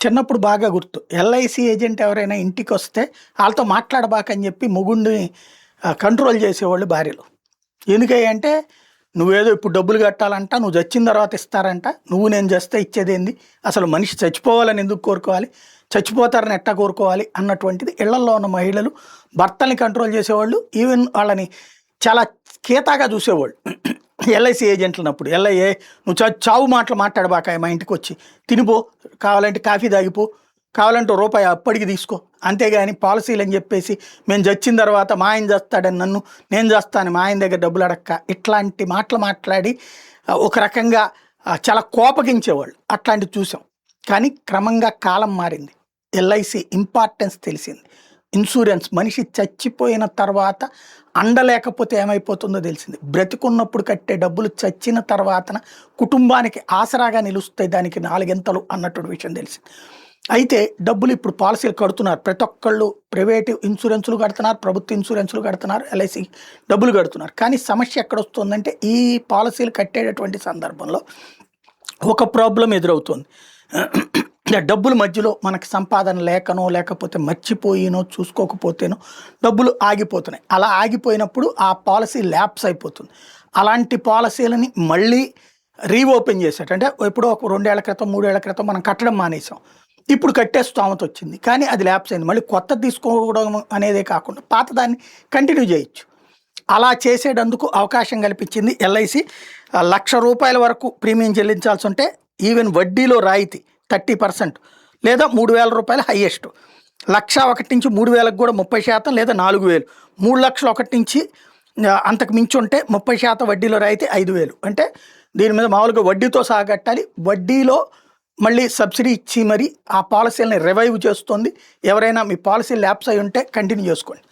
చిన్నప్పుడు బాగా గుర్తు. ఎల్ఐసి ఏజెంట్ ఎవరైనా ఇంటికొస్తే ఆళ్ళతో మాట్లాడబాకని చెప్పి మొగుడిని కంట్రోల్ చేసేవాళ్ళు భార్యలు. ఎందుకయ్యంటే, "నువ్వేదో ఇప్పుడు డబ్బులు కట్టాలంట, నువ్వు చచ్చిన తర్వాత ఇస్తారంట, నువ్వు నేను చస్తే ఇచ్చేదేంది? అసలు మనిషి చచ్చిపోవాలని ఎందుకు కోరుకోవాలి? చచ్చిపోతారని ఎట్టా కోరుకోవాలి?" అన్నటువంటిది ఇళ్లల్లో ఉన్న మహిళలు భర్తల్ని కంట్రోల్ చేసేవాళ్ళు. ఈవెన్ వాళ్ళని చాలా కీతాగా చూసేవాళ్ళు. ఎల్ఐసి ఏజెంట్లనప్పుడు. "నువ్వు చావు మాటలు మాట్లాడబాక మా ఇంటికొచ్చి. తినిపో, కావాలంటే కాఫీ తాగిపో, కావాలంటే రూపాయి అప్పటికి తీసుకో. అంతేగాని పాలసీలని చెప్పేసి మేము చచ్చిన తర్వాత మా ఆయన చేస్తాడని నన్ను, నేను చేస్తాను మా ఆయన దగ్గర డబ్బులు అడక్క." ఇట్లాంటి మాటలు మాట్లాడి ఒక రకంగా చాలా కోపగించేవాళ్ళు. అట్లాంటివి చూసాం. కానీ క్రమంగా కాలం మారింది. ఎల్ఐసి ఇంపార్టెన్స్ తెలిసింది. ఇన్సూరెన్స్ మనిషి చచ్చిపోయిన తర్వాత అండలేకపోతే ఏమైపోతుందో తెలిసింది. బ్రతికున్నప్పుడు కట్టే డబ్బులు చచ్చిన తర్వాతన కుటుంబానికి ఆసరాగా నిలుస్తాయి, దానికి 4 ఎంతలు అన్నటువంటి విషయం తెలిసింది. అయితే డబ్బులు ఇప్పుడు పాలసీలు కడుతున్నారు. ప్రతి ఒక్కళ్ళు ప్రైవేటు ఇన్సూరెన్సులు కడుతున్నారు, ప్రభుత్వ ఇన్సూరెన్సులు కడుతున్నారు, ఎల్ఐసి డబ్బులు కడుతున్నారు. కానీ సమస్య ఎక్కడొస్తుందంటే, ఈ పాలసీలు కట్టేటటువంటి సందర్భంలో ఒక ప్రాబ్లం ఎదురవుతుంది. డబ్బుల మధ్యలో మనకి సంపాదన లేకనో, లేకపోతే మర్చిపోయినో, చూసుకోకపోతేనో డబ్బులు ఆగిపోతున్నాయి. అలా ఆగిపోయినప్పుడు ఆ పాలసీ ల్యాప్స్ అయిపోతుంది. అలాంటి పాలసీలని మళ్ళీ రీఓపెన్ చేసేట, అంటే ఎప్పుడో ఒక 2 ఏళ్ల క్రితం, 3 ఏళ్ల క్రితం మనం కట్టడం మానేసాం. ఇప్పుడు కట్టే స్తోమత వచ్చింది, కానీ అది ల్యాప్స్ అయింది. మళ్ళీ కొత్తది తీసుకోవడం అనేదే కాకుండా పాతదాన్ని కంటిన్యూ చేయొచ్చు. అలా చేసేటందుకు అవకాశం కల్పించింది ఎల్ఐసి. ₹1,00,000 వరకు ప్రీమియం చెల్లించాల్సి ఉంటే ఈవెన్ వడ్డీలో రాయితీ 30% లేదా ₹3,000 హైయెస్ట్. 1,01,000 నుంచి 3,000కి కూడా 30% లేదా 4,000. 3,01,000 నుంచి అంతకు మించి ఉంటే 30% వడ్డీలో రాయితీ 5,000. అంటే దీని మీద మామూలుగా వడ్డీతో సహా కట్టాలి. వడ్డీలో మళ్ళీ సబ్సిడీ ఇచ్చి మరి ఆ పాలసీలని రివైవ్ చేస్తుంది. ఎవరైనా మీ పాలసీ ల్యాప్స్ అయి ఉంటే కంటిన్యూ చేసుకోండి.